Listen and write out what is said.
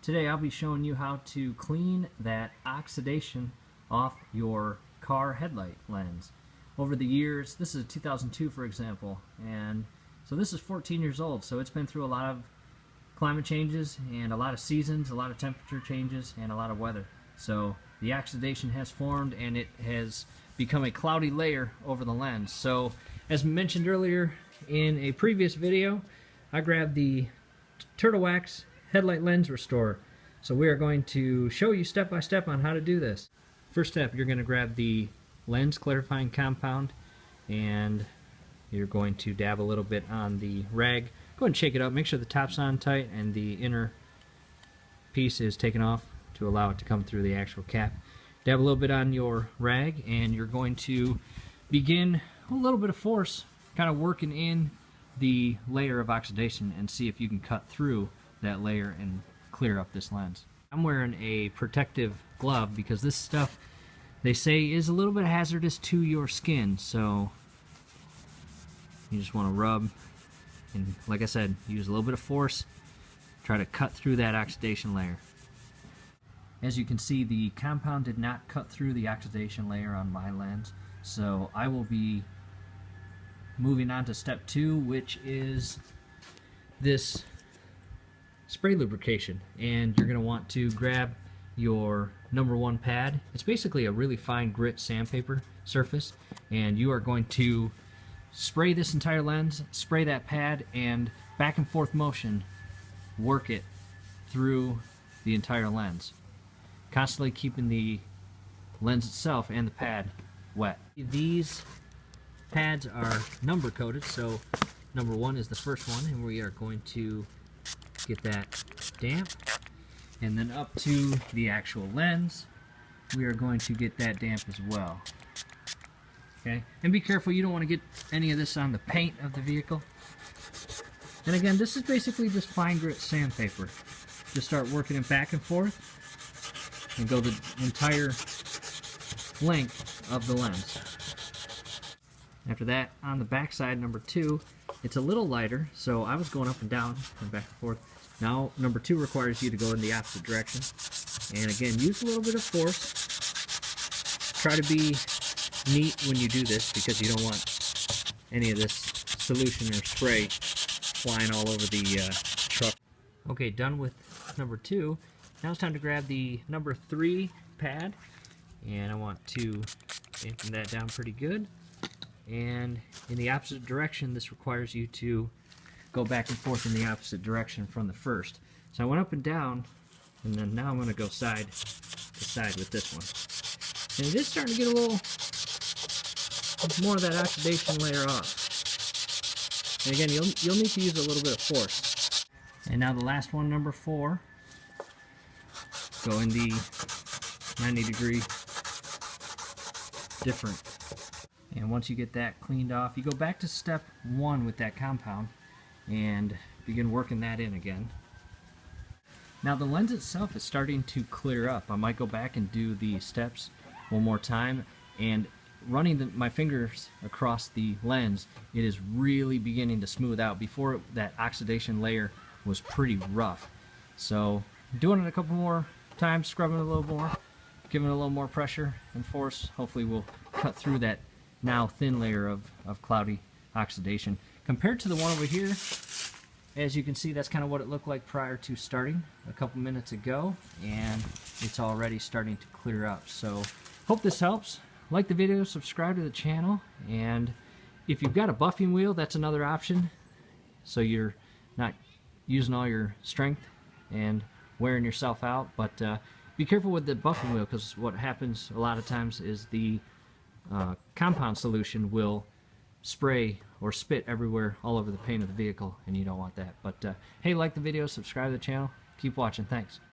Today I'll be showing you how to clean that oxidation off your car headlight lens. Over the years, this is a 2002 for example, and so this is 14 years old, so it's been through a lot of climate changes and a lot of seasons, a lot of temperature changes, and a lot of weather. So the oxidation has formed and it has become a cloudy layer over the lens. So as mentioned earlier in a previous video, I grabbed the Turtle Wax Headlight Lens Restorer. So we are going to show you step by step on how to do this. First step, you're going to grab the lens clarifying compound and you're going to dab a little bit on the rag. Go ahead and shake it up, make sure the top's on tight and the inner piece is taken off to allow it to come through the actual cap. Dab a little bit on your rag and you're going to begin a little bit of force kind of working in the layer of oxidation and see if you can cut through that layer and clear up this lens. I'm wearing a protective glove because this stuff, they say, is a little bit hazardous to your skin, so you just want to rub and, like I said, use a little bit of force, try to cut through that oxidation layer. As you can see, the compound did not cut through the oxidation layer on my lens, so I will be moving on to step 2, which is this spray lubrication. And you're going to want to grab your #1 pad. It's basically a really fine grit sandpaper surface, and you are going to spray this entire lens, spray that pad, and back and forth motion work it through the entire lens, constantly keeping the lens itself and the pad wet. These pads are number coded, so #1 is the first one, and we are going to get that damp, and then up to the actual lens we are going to get that damp as well. Okay, and be careful, you don't want to get any of this on the paint of the vehicle. And again, this is basically just fine grit sandpaper. Just start working it back and forth and go the entire length of the lens. After that, on the back side, #2, it's a little lighter, so I was going up and down and back and forth. Now, #2 requires you to go in the opposite direction. And again, use a little bit of force. Try to be neat when you do this because you don't want any of this solution or spray flying all over the truck. Okay, done with #2. Now it's time to grab the #3 pad, and I want to dampen that down pretty good. And in the opposite direction, this requires you to go back and forth in the opposite direction from the first. So I went up and down, and then now I'm going to go side to side with this one. And it is starting to get a little more of that oxidation layer off. And again, you'll need to use a little bit of force. And now the last one, #4. Go in the 90-degree different. And once you get that cleaned off, you go back to step 1 with that compound and begin working that in again. Now the lens itself is starting to clear up. I might go back and do the steps one more time, and running my fingers across the lens, it is really beginning to smooth out. Before, that oxidation layer was pretty rough. So doing it a couple more times, scrubbing it a little more, giving it a little more pressure and force, hopefully we'll cut through that now thin layer of cloudy oxidation. Compared to the one over here, as you can see, that's kind of what it looked like prior to starting a couple minutes ago, and it's already starting to clear up. So hope this helps. Like the video, subscribe to the channel, and if you've got a buffing wheel, that's another option, so you're not using all your strength and wearing yourself out. But be careful with the buffing wheel, because what happens a lot of times is the compound solution will spray or spit everywhere all over the paint of the vehicle, and you don't want that. But hey, like the video, subscribe to the channel, keep watching. Thanks.